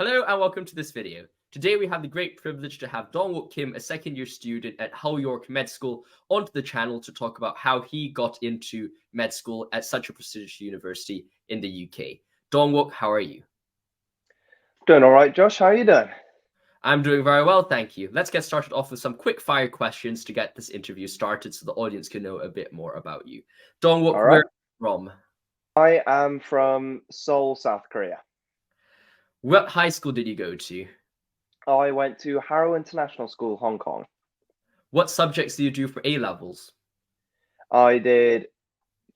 Hello and welcome to this video. Today we have the great privilege to have Dongwook Kim, a second-year student at Hull York Med School, onto the channel to talk about how he got into med school at such a prestigious university in the UK. Dongwook, how are you? Doing all right, Josh. How are you doing? I'm doing very well, thank you. Let's get started off with some quick-fire questions to get this interview started so the audience can know a bit more about you. Dongwook, All where are right. you from? I am from Seoul, South Korea. What high school did you go to? I went to Harrow International School, Hong Kong. What subjects do you do for A-levels? I did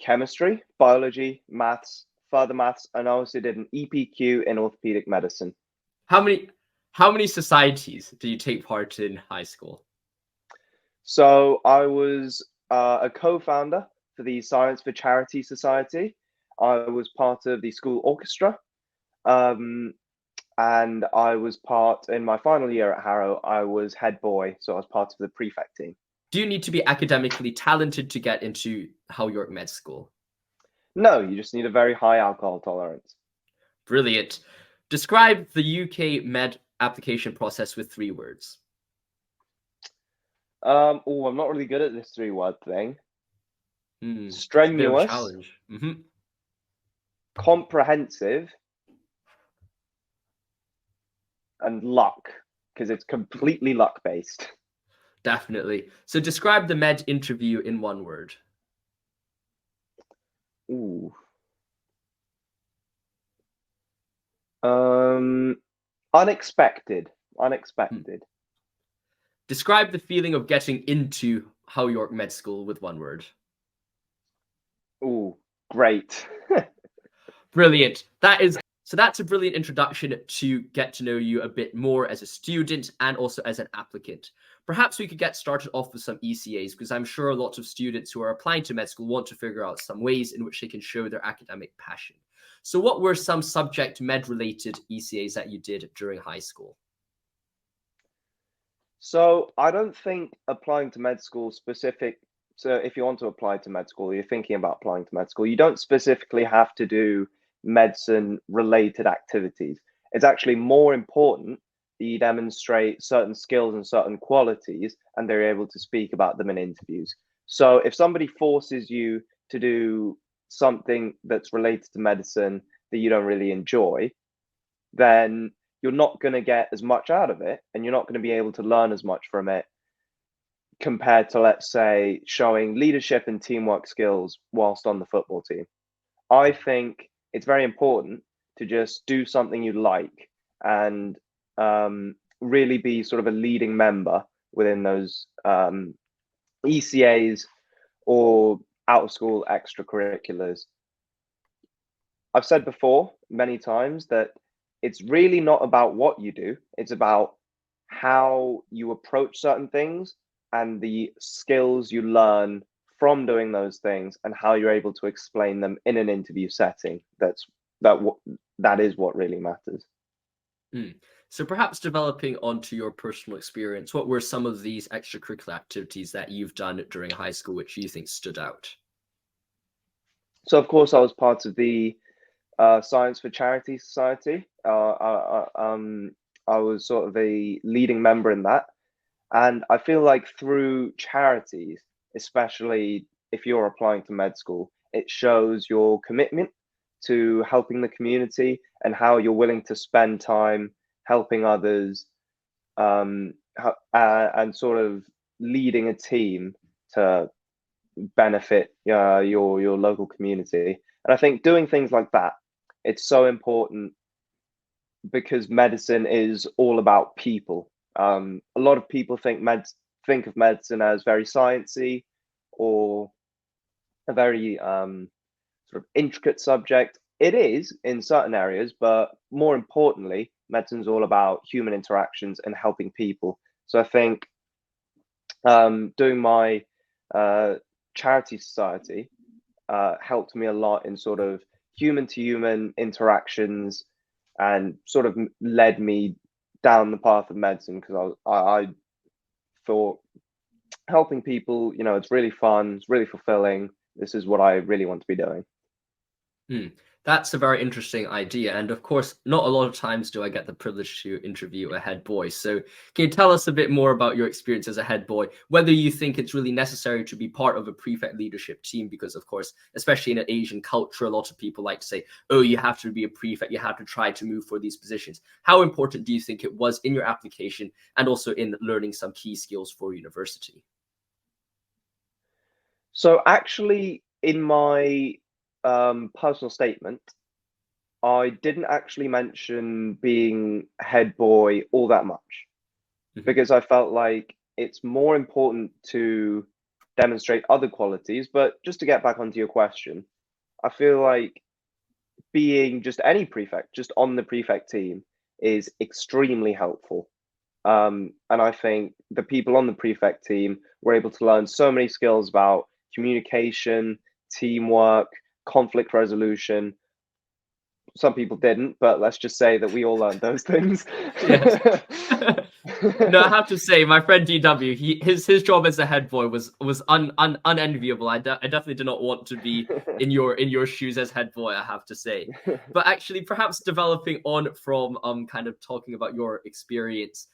chemistry, biology, maths, further maths, and I also did an EPQ in orthopedic medicine. How many societies do you take part in high school? So I was a co-founder for the Science for Charity Society. I was part of the school orchestra. And I was in my final year at Harrow, I was head boy, so I was part of the prefect team. Do you need to be academically talented to get into Hull York Med School? No, you just need a very high alcohol tolerance. Brilliant. Describe the UK med application process with 3 words. I'm not really good at this 3-word thing. Strenuous. Strenuous, Challenge. comprehensive, and luck, because it's completely luck based. Definitely. So describe the med interview in 1 word. Ooh. Unexpected. Describe the feeling of getting into Hull York Med School with 1 word. Ooh, great. Brilliant. So that's a brilliant introduction to get to know you a bit more as a student and also as an applicant. Perhaps we could get started off with some ECAs, because I'm sure lots of students who are applying to med school want to figure out some ways in which they can show their academic passion. So what were some subject med-related ECAs that you did during high school? So I don't think applying to med school so if you want to apply to med school, you're thinking about applying to med school, you don't specifically have to do medicine related activities. It's actually more important that you demonstrate certain skills and certain qualities and they're able to speak about them in interviews. So if somebody forces you to do something that's related to medicine that you don't really enjoy, then you're not going to get as much out of it and you're not going to be able to learn as much from it compared to, let's say, showing leadership and teamwork skills whilst on the football team. I think it's very important to just do something you like and really be sort of a leading member within those ECAs or out of school extracurriculars. I've said before many times that it's really not about what you do, it's about how you approach certain things and the skills you learn from doing those things and how you're able to explain them in an interview setting. That is what really matters. So perhaps developing onto your personal experience, what were some of these extracurricular activities that you've done during high school which you think stood out? So of course I was part of the Science for Charity Society. I was sort of a leading member in that. And I feel like through charities, especially if you're applying to med school, it shows your commitment to helping the community and how you're willing to spend time helping others and sort of leading a team to benefit your local community. And I think doing things like that, it's so important because medicine is all about people. A lot of people think of medicine as very sciencey or a very sort of intricate subject. It is in certain areas, but more importantly, medicine is all about human interactions and helping people. So I think doing my charity society helped me a lot in sort of human to human interactions and sort of led me down the path of medicine, because I thought helping people, it's really fun, it's really fulfilling. This is what I really want to be doing. That's a very interesting idea. And of course, not a lot of times do I get the privilege to interview a head boy. So can you tell us a bit more about your experience as a head boy, whether you think it's really necessary to be part of a prefect leadership team? Because of course, especially in an Asian culture, a lot of people like to say, oh, you have to be a prefect, you have to try to move for these positions. How important do you think it was in your application and also in learning some key skills for university? So actually, in my personal statement, I didn't actually mention being head boy all that much Mhm. because I felt like it's more important to demonstrate other qualities. But just to get back onto your question, I feel like being just any prefect, just on the prefect team, is extremely helpful. And I think the people on the prefect team were able to learn so many skills about communication, teamwork, conflict resolution. Some people didn't, but let's just say that we all learned those things. Yes. No, I have to say, my friend DW, his job as a head boy was unenviable. I definitely do not want to be in your shoes as head boy, I have to say. But actually, perhaps developing on from kind of talking about your experience,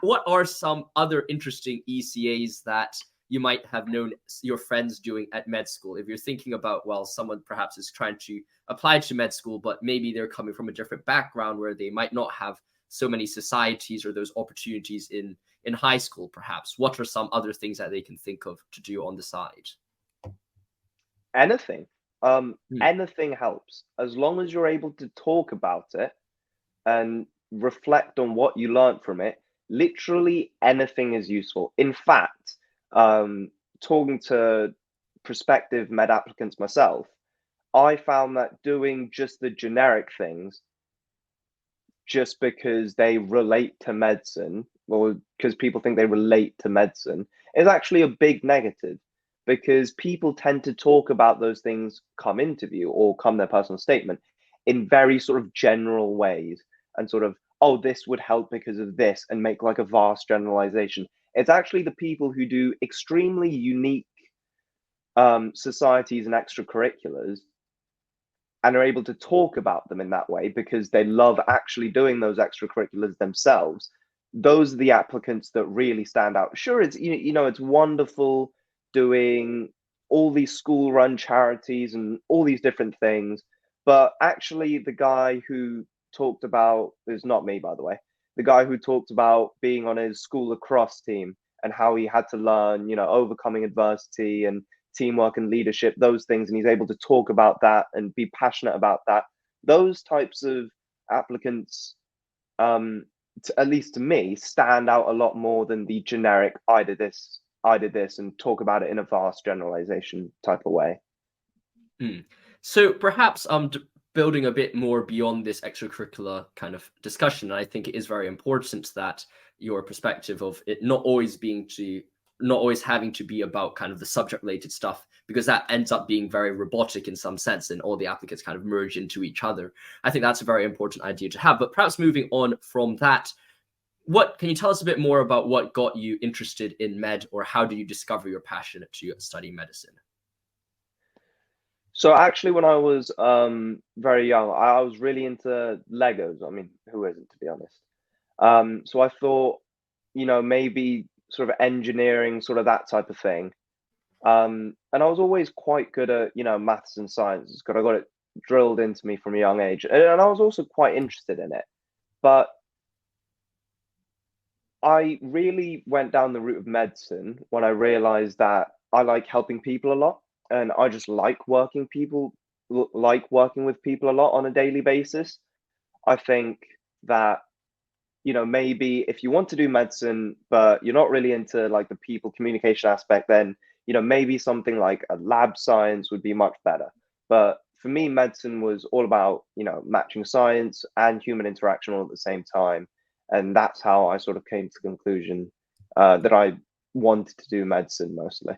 what are some other interesting ECAs that you might have known your friends doing at med school? If you're thinking about, well, someone perhaps is trying to apply to med school, but maybe they're coming from a different background where they might not have so many societies or those opportunities in high school, perhaps. What are some other things that they can think of to do on the side? Anything. Hmm. Anything helps as long as you're able to talk about it and reflect on what you learned from it. Literally anything is useful. In fact, talking to prospective med applicants myself, I found that doing just the generic things just because they relate to medicine or because people think they relate to medicine is actually a big negative because people tend to talk about those things come interview or come their personal statement in very sort of general ways and sort of, oh, this would help because of this and make like a vast generalization. It's actually the people who do extremely unique societies and extracurriculars and are able to talk about them in that way because they love actually doing those extracurriculars themselves. Those are the applicants that really stand out. Sure, it's it's wonderful doing all these school run charities and all these different things, but actually the guy who talked about is not me, by the way. The guy who talked about being on his school lacrosse team and how he had to learn, overcoming adversity and teamwork and leadership, those things, and he's able to talk about that and be passionate about that. Those types of applicants, at least to me, stand out a lot more than the generic I did this, and talk about it in a vast generalization type of way. Hmm. So perhaps building a bit more beyond this extracurricular kind of discussion, I think it is very important that your perspective of it not always having to be about kind of the subject related stuff, because that ends up being very robotic in some sense and all the applicants kind of merge into each other. I think that's a very important idea to have. But perhaps moving on from that, what can you tell us a bit more about what got you interested in med, or how did you discover your passion to study medicine? So actually, when I was very young, I was really into Legos. I mean, who isn't, to be honest? So I thought, maybe sort of engineering, sort of that type of thing. And I was always quite good at, maths and sciences because I got it drilled into me from a young age. And I was also quite interested in it. But I really went down the route of medicine when I realized that I like helping people a lot. And I just like working with people a lot on a daily basis. I think that maybe if you want to do medicine, but you're not really into like the people communication aspect, then, maybe something like a lab science would be much better. But for me, medicine was all about, matching science and human interaction all at the same time. And that's how I sort of came to the conclusion that I wanted to do medicine mostly.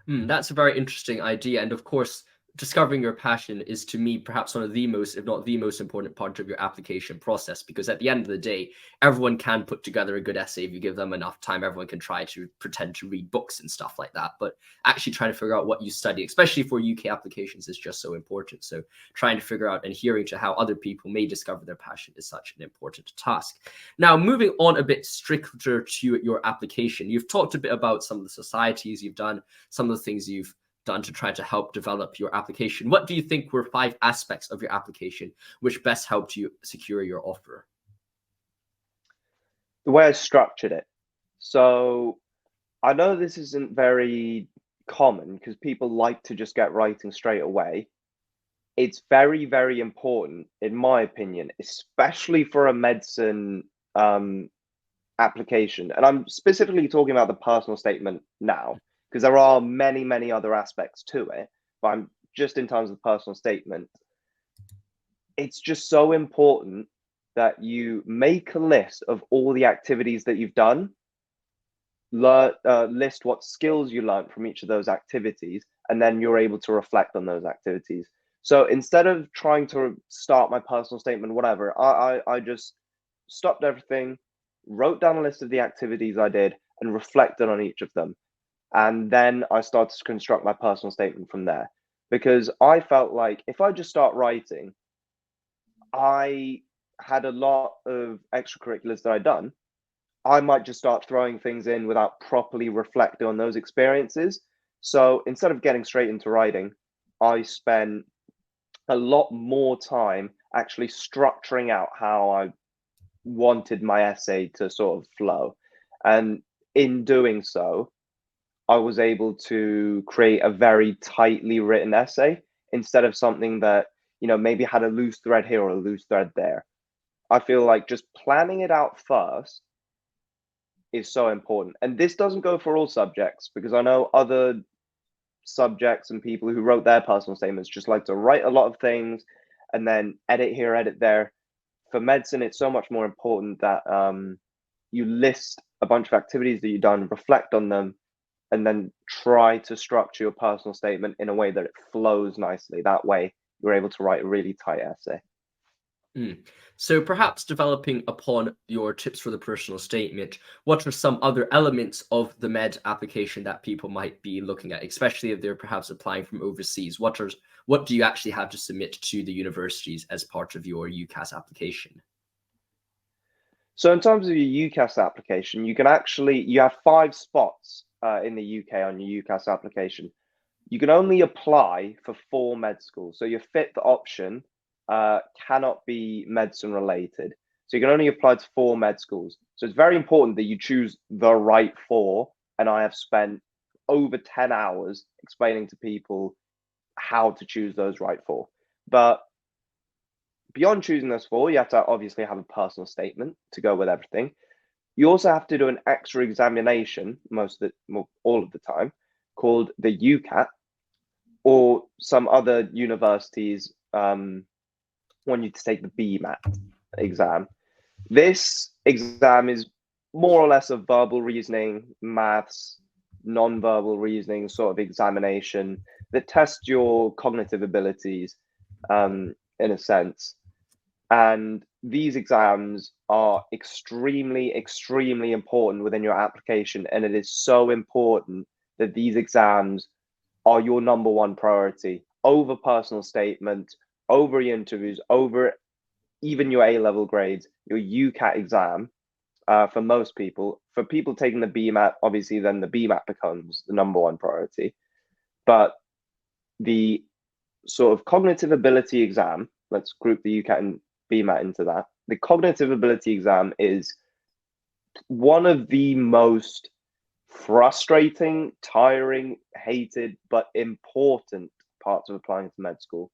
That's a very interesting idea. And of course, discovering your passion is, to me, perhaps one of the most, if not the most important part of your application process, because at the end of the day, everyone can put together a good essay if you give them enough time. Everyone can try to pretend to read books and stuff like that, but actually trying to figure out what you study, especially for UK applications, is just so important. So trying to figure out and hearing to how other people may discover their passion is such an important task. Now, moving on a bit stricter to your application, you've talked a bit about some of the societies you've done, some of the things you've done to try to help develop your application. What do you think were 5 aspects of your application which best helped you secure your offer? The way I structured it. So I know this isn't very common because people like to just get writing straight away. It's very, very important, in my opinion, especially for a medicine application. And I'm specifically talking about the personal statement now, because there are many, many other aspects to it. But I'm just in terms of the personal statement. It's just so important that you make a list of all the activities that you've done, list what skills you learned from each of those activities, and then you're able to reflect on those activities. So instead of trying to start my personal statement, whatever, I just stopped everything, wrote down a list of the activities I did, and reflected on each of them. And then I started to construct my personal statement from there. Because I felt like if I just start writing, I had a lot of extracurriculars that I'd done. I might just start throwing things in without properly reflecting on those experiences. So instead of getting straight into writing, I spent a lot more time actually structuring out how I wanted my essay to sort of flow. And in doing so, I was able to create a very tightly written essay instead of something that, maybe had a loose thread here or a loose thread there. I feel like just planning it out first is so important. And this doesn't go for all subjects, because I know other subjects and people who wrote their personal statements just like to write a lot of things and then edit here, edit there. For medicine, it's so much more important that you list a bunch of activities that you've done, reflect on them, and then try to structure your personal statement in a way that it flows nicely. That way, you're able to write a really tight essay. So perhaps developing upon your tips for the personal statement, what are some other elements of the med application that people might be looking at, especially if they're perhaps applying from overseas? What do you actually have to submit to the universities as part of your UCAS application? So in terms of your UCAS application, you have 5 spots in the UK on your UCAS application. You can only apply for 4 med schools. So your 5th option cannot be medicine related. So you can only apply to 4 med schools. So it's very important that you choose the right 4. And I have spent over 10 hours explaining to people how to choose those right 4. But beyond choosing those 4, you have to obviously have a personal statement to go with everything. You also have to do an extra examination all of the time, called the UCAT, or some other universities want you to take the BMAT exam. This exam is more or less a verbal reasoning, maths, non-verbal reasoning sort of examination that tests your cognitive abilities in a sense. And these exams are extremely, extremely important within your application. And it is so important that these exams are your number 1 priority over personal statement, over your interviews, over even your A-level grades. Your UCAT exam, for most people, for people taking the BMAT, obviously then the BMAT becomes the number 1 priority. But the sort of cognitive ability exam, let's group the UCAT and BMAT into that. The cognitive ability exam is one of the most frustrating, tiring, hated, but important parts of applying to med school.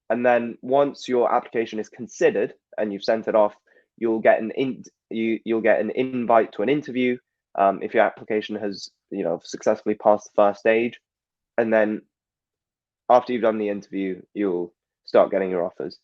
And then once your application is considered and you've sent it off, you'll get an invite to an interview if your application has successfully passed the first stage. And then after you've done the interview, you'll start getting your offers.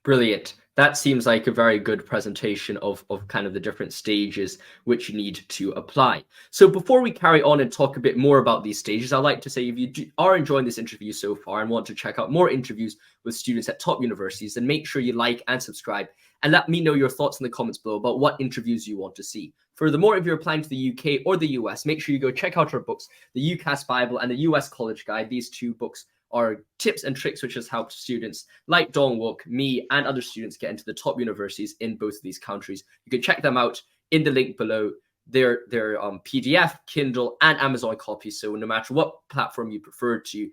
Brilliant. That seems like a very good presentation of kind of the different stages which you need to apply. So before we carry on and talk a bit more about these stages, I'd like to say if you are enjoying this interview so far and want to check out more interviews with students at top universities, then make sure you like and subscribe and let me know your thoughts in the comments below about what interviews you want to see. Furthermore, if you're applying to the UK or the US, make sure you go check out our books, the UCAS Bible and the US College Guide. These two books are tips and tricks which has helped students like Dongwook, me, and other students get into the top universities in both of these countries. You can check them out in the link below. They're PDF, Kindle, and Amazon copies. So no matter what platform you prefer to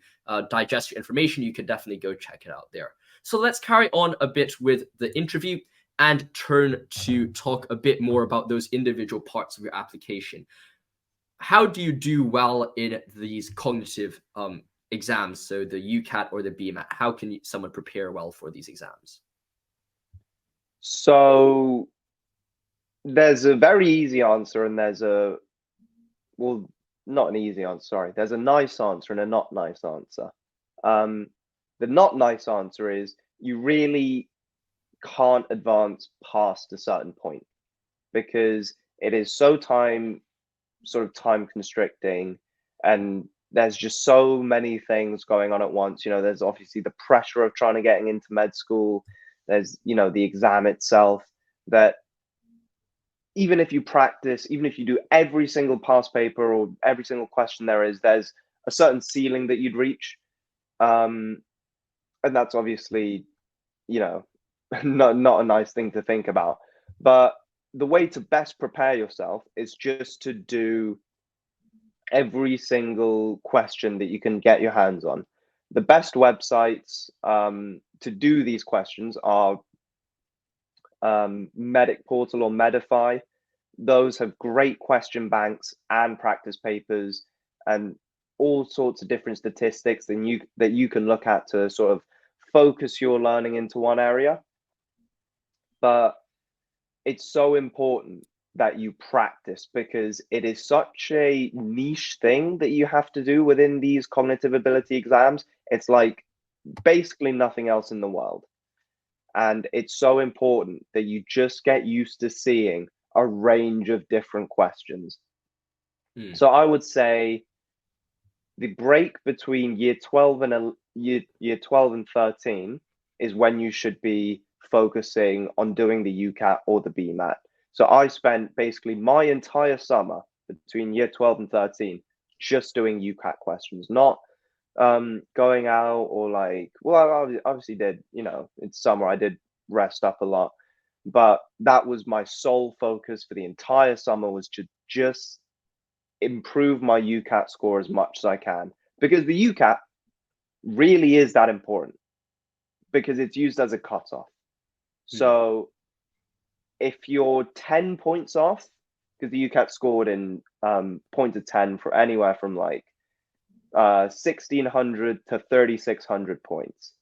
digest your information, you can definitely go check it out there. So let's carry on a bit with the interview and turn to talk a bit more about those individual parts of your application. How do you do well in these cognitive exams, so the UCAT or the BMAT? How can someone prepare well for these exams? So there's a very easy answer and there's a, well, not an easy answer, sorry. There's a nice answer and a not nice answer. The not nice answer is you really can't advance past a certain point because it is so time constricting, and there's just so many things going on at once. You know, there's obviously the pressure of trying to getting into med school. There's, you know, the exam itself, that even if you practice, even if you do every single past paper or every single question there's a certain ceiling that you'd reach. And that's obviously, you know, not a nice thing to think about. But the way to best prepare yourself is just to do every single question that you can get your hands on. The best websites to do these questions are Medic Portal or Medify. Those have great question banks and practice papers and all sorts of different statistics that you can look at to sort of focus your learning into one area. But it's so important that you practice because it is such a niche thing that you have to do within these cognitive ability exams. It's like basically nothing else in the world. And it's so important that you just get used to seeing a range of different questions. So I would say the break between year 12 and year 12 and 13 is when you should be focusing on doing the UCAT or the BMAT. So I spent basically my entire summer between year 12 and 13 just doing UCAT questions, not going out or like, well, I obviously did, you know, it's summer, I did rest up a lot, but that was my sole focus for the entire summer, was to just improve my UCAT score as much as I can, because the UCAT really is that important because it's used as a cutoff. So if you're 10 points off, because the UCAT scored in point of 10 for anywhere from like 1,600 to 3,600 points.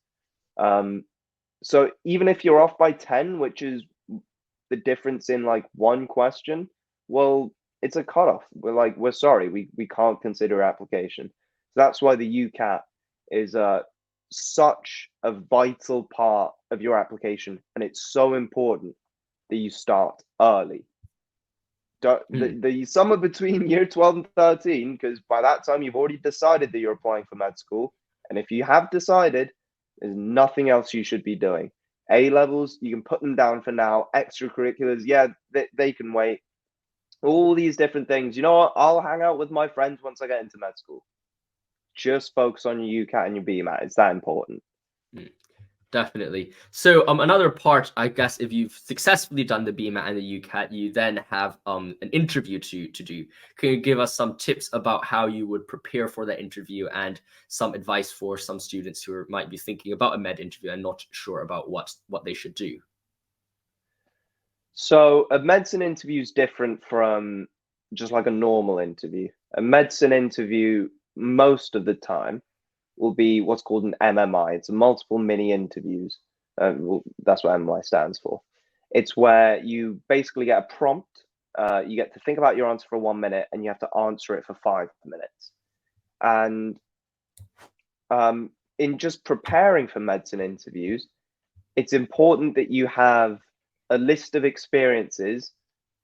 So even if you're off by 10, which is the difference in like one question, well, it's a cutoff. We're sorry, we can't consider application. So that's why the UCAT is such a vital part of your application, and it's so important that you start early. The summer between year 12 and 13, because by that time you've already decided that you're applying for med school, and if you have decided, there's nothing else you should be doing. A levels, you can put them down for now. Extracurriculars, yeah, they can wait. All these different things. You know what? I'll hang out with my friends once I get into med school. Just focus on your UCAT and your BMAT. It's that important. Definitely. So another part, I guess, if you've successfully done the BMAT and the UCAT, you then have an interview to do. Can you give us some tips about how you would prepare for that interview and some advice for some students who might be thinking about a med interview and not sure about what they should do? So a medicine interview is different from just like a normal interview. A medicine interview, most of the time, will be what's called an MMI. It's a multiple mini interviews. Well, that's what MMI stands for. It's where you basically get a prompt. You get to think about your answer for 1 minute, and you have to answer it for 5 minutes. And in just preparing for medicine interviews, it's important that you have a list of experiences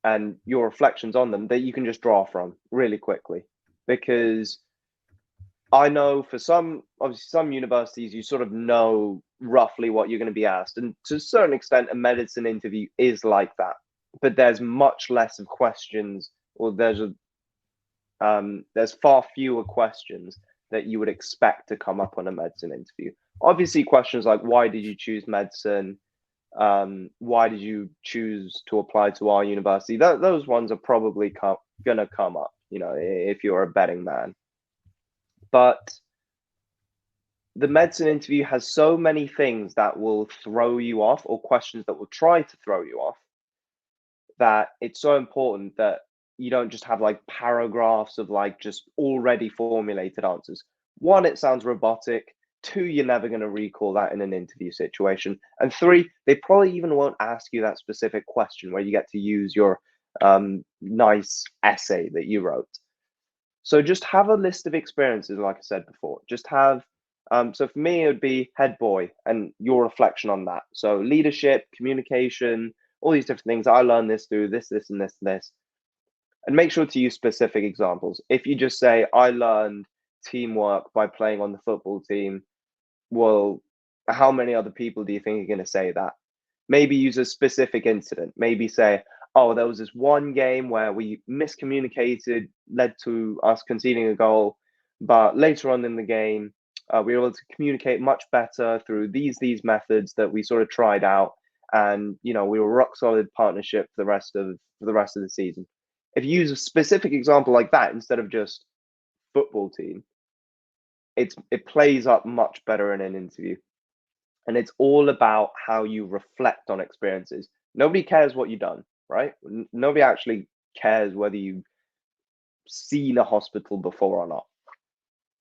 and your reflections on them that you can just draw from really quickly. Because I know for obviously some universities, you sort of know roughly what you're going to be asked. And to a certain extent, a medicine interview is like that. But there's much less of questions, or there's far fewer questions that you would expect to come up on a medicine interview. Obviously, questions like, why did you choose medicine? Why did you choose to apply to our university? Those ones are probably going to come up, if you're a betting man. But the medicine interview has so many things that will throw you off, or questions that will try to throw you off, that it's so important that you don't just have like paragraphs of like just already formulated answers. One, it sounds robotic. Two, you're never going to recall that in an interview situation. And three, they probably even won't ask you that specific question where you get to use your nice essay that you wrote. So just have a list of experiences, like I said before. Just have, so for me, it would be head boy and your reflection on that. So leadership, communication, all these different things. I learned this through this, and this, and this. And make sure to use specific examples. If you just say, I learned teamwork by playing on the football team, well, how many other people do you think are going to say that? Maybe use a specific incident. Maybe say, oh, there was this one game where we miscommunicated, led to us conceding a goal, but later on in the game, we were able to communicate much better through these methods that we sort of tried out, and we were rock solid partnership for the rest of the season. If you use a specific example like that instead of just football team, it plays up much better in an interview. And it's all about how you reflect on experiences. Nobody cares what you've done, right? Nobody actually cares whether you've seen a hospital before or not.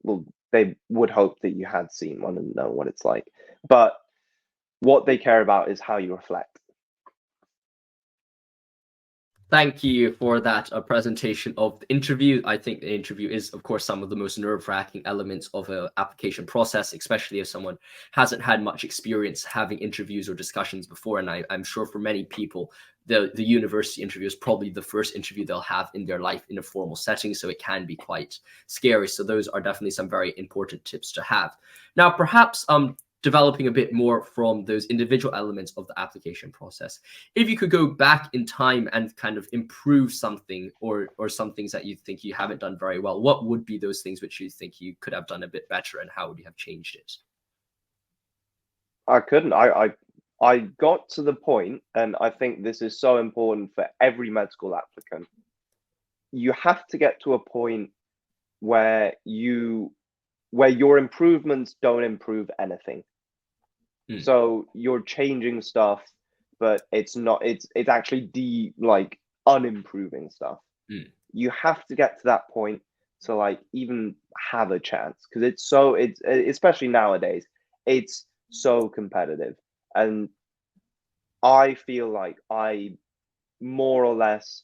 Well, they would hope that you had seen one and know what it's like. But what they care about is how you reflect. Thank you for that presentation of the interview. I think the interview is, of course, some of the most nerve-wracking elements of an application process, especially if someone hasn't had much experience having interviews or discussions before. And I'm sure for many people, the university interview is probably the first interview they'll have in their life in a formal setting, so it can be quite scary. So those are definitely some very important tips to have. Now, perhaps developing a bit more from those individual elements of the application process. If you could go back in time and kind of improve something or some things that you think you haven't done very well, what would be those things which you think you could have done a bit better, and how would you have changed it? I couldn't. I got to the point, and I think this is so important for every med school applicant. You have to get to a point where your improvements don't improve anything. So you're changing stuff, but it's actually unimproving stuff. You have to get to that point to like even have a chance, because it's especially nowadays, it's so competitive. And I feel like I more or less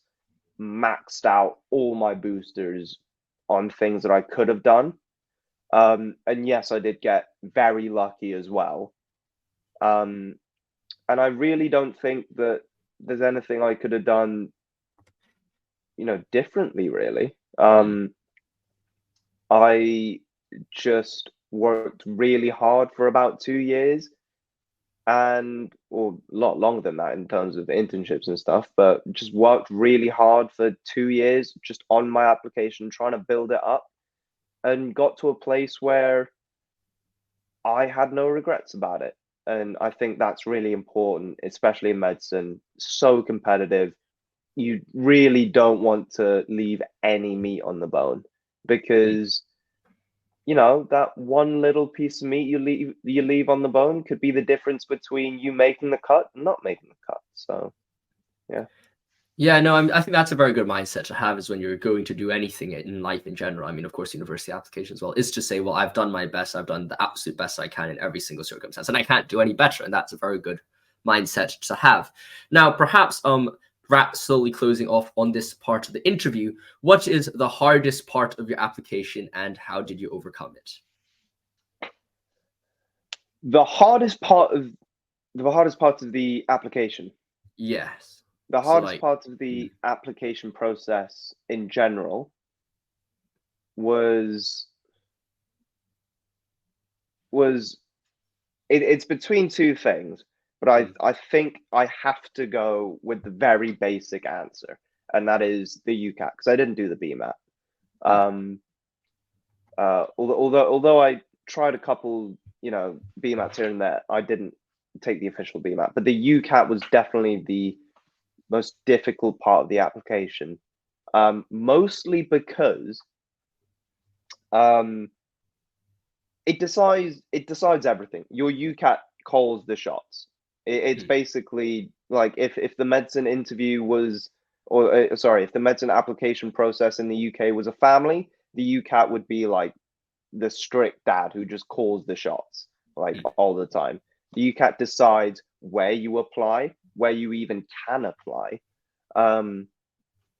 maxed out all my boosters on things that I could have done. And yes, I did get very lucky as well. And I really don't think that there's anything I could have done, differently, really. I just worked really hard for about 2 years, or a lot longer than that in terms of internships and stuff, but just worked really hard for 2 years just on my application, trying to build it up, and got to a place where I had no regrets about it. And I think that's really important, especially in medicine. So competitive. You really don't want to leave any meat on the bone, because that one little piece of meat you leave on the bone could be the difference between you making the cut and not making the cut. So Yeah, no, I think that's a very good mindset to have, is when you're going to do anything in life in general. I mean, of course, university application as well, is to say, well, I've done my best. I've done the absolute best I can in every single circumstance, and I can't do any better. And that's a very good mindset to have. Now, perhaps slowly closing off on this part of the interview, what is the hardest part of your application, and how did you overcome it? The hardest part of The hardest part of the application. Yes. The So hardest like, part of the application process in general was it's between two things, but mm, I think I have to go with the very basic answer, and that is the UCAT, because I didn't do the BMAT. mm, Although I tried a couple, BMATs here and there, I didn't take the official BMAT, but the UCAT was definitely the most difficult part of the application, mostly because um, it decides everything. Your UCAT calls the shots. It's mm, basically like if the medicine interview was, or sorry, if the medicine application process in the UK was a family, the UCAT would be like the strict dad who just calls the shots like mm. all the time. The UCAT decides where you apply, where you even can apply. Um,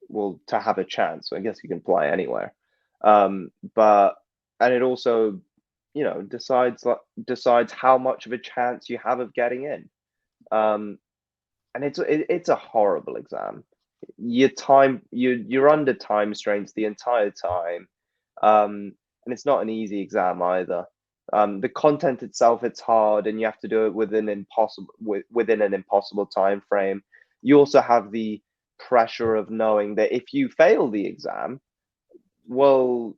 well, to have a chance, so I guess you can apply anywhere. But and it also, decides how much of a chance you have of getting in. Um, and it's a horrible exam. You're under time strains the entire time, and it's not an easy exam either. The content itself, it's hard, and you have to do it within an impossible time frame. You also have the pressure of knowing that if you fail the exam, well,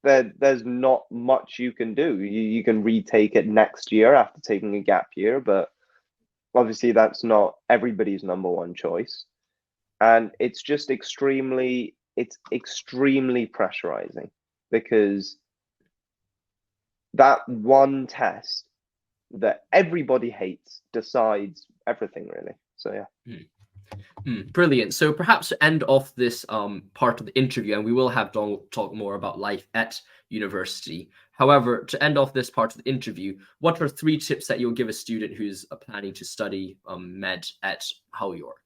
there's not much you can do. You can retake it next year after taking a gap year, but obviously that's not everybody's number one choice. And it's extremely pressurizing, because that one test that everybody hates decides everything, really. So yeah. Brilliant. So perhaps to end off this part of the interview, and we will have Dong talk more about life at university. However, to end off this part of the interview, what are 3 tips that you'll give a student who's planning to study med at Hull York?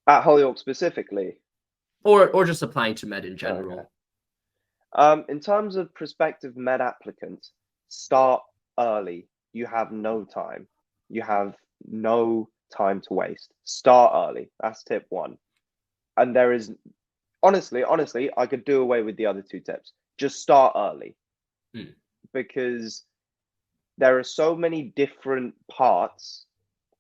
At Hull York specifically. Or just applying to med in Okay. general. In terms of prospective med applicants, start early. You have no time. You have no time to waste. Start early. That's tip 1. And there is honestly, I could do away with the other 2 tips. Just start early, because there are so many different parts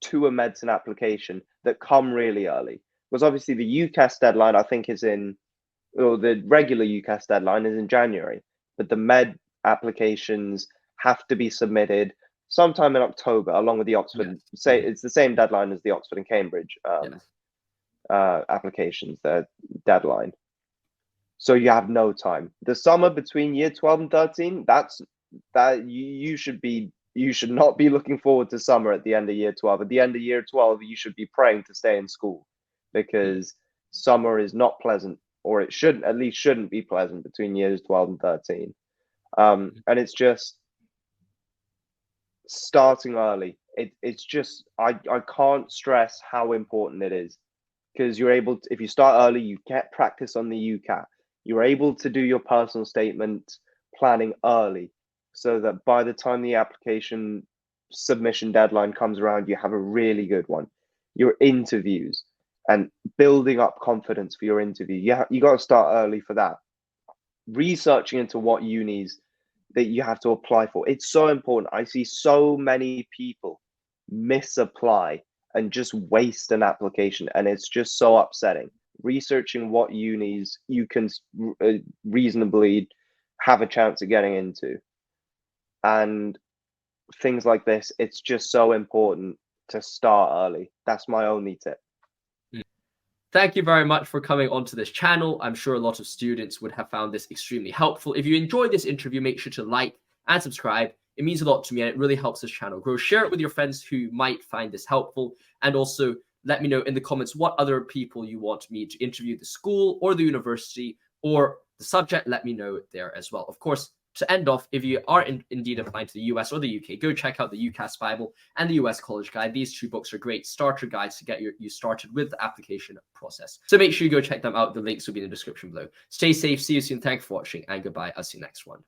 to a medicine application that come really early. Because obviously the UCAS deadline, I think, or the regular UCAS deadline is in January, but the med applications have to be submitted sometime in October, along with the Oxford. Yes. Say it's the same deadline as the Oxford and Cambridge Yes. applications. Their deadline. So you have no time. The summer between year 12 and 13, you should not be looking forward to summer at the end of year 12. At the end of year 12, you should be praying to stay in school, because summer is not pleasant, or it shouldn't be pleasant between years 12 and 13. And it's just starting early. It's just I can't stress how important it is, because if you start early, you get practice on the UCAT. You're able to do your personal statement planning early, so that by the time the application submission deadline comes around, you have a really good one. Your interviews and building up confidence for your interview. You got to start early for that. Researching into what unis that you have to apply for. It's so important. I see so many people misapply and just waste an application, and it's just so upsetting. Researching what unis you can reasonably have a chance of getting into, and things like this, it's just so important to start early. That's my only tip. Thank you very much for coming onto this channel. I'm sure a lot of students would have found this extremely helpful. If you enjoyed this interview, make sure to like and subscribe. It means a lot to me, and it really helps this channel grow. Share it with your friends who might find this helpful, and also let me know in the comments what other people you want me to interview, the school or the university or the subject. Let me know there as well. Of course, to end off, if you are indeed applying to the US or the UK, go check out the UCAS Bible and the US College Guide. These 2 books are great starter guides to get you started with the application process. So make sure you go check them out. The links will be in the description below. Stay safe. See you soon. Thanks for watching, and goodbye. I'll see you next one.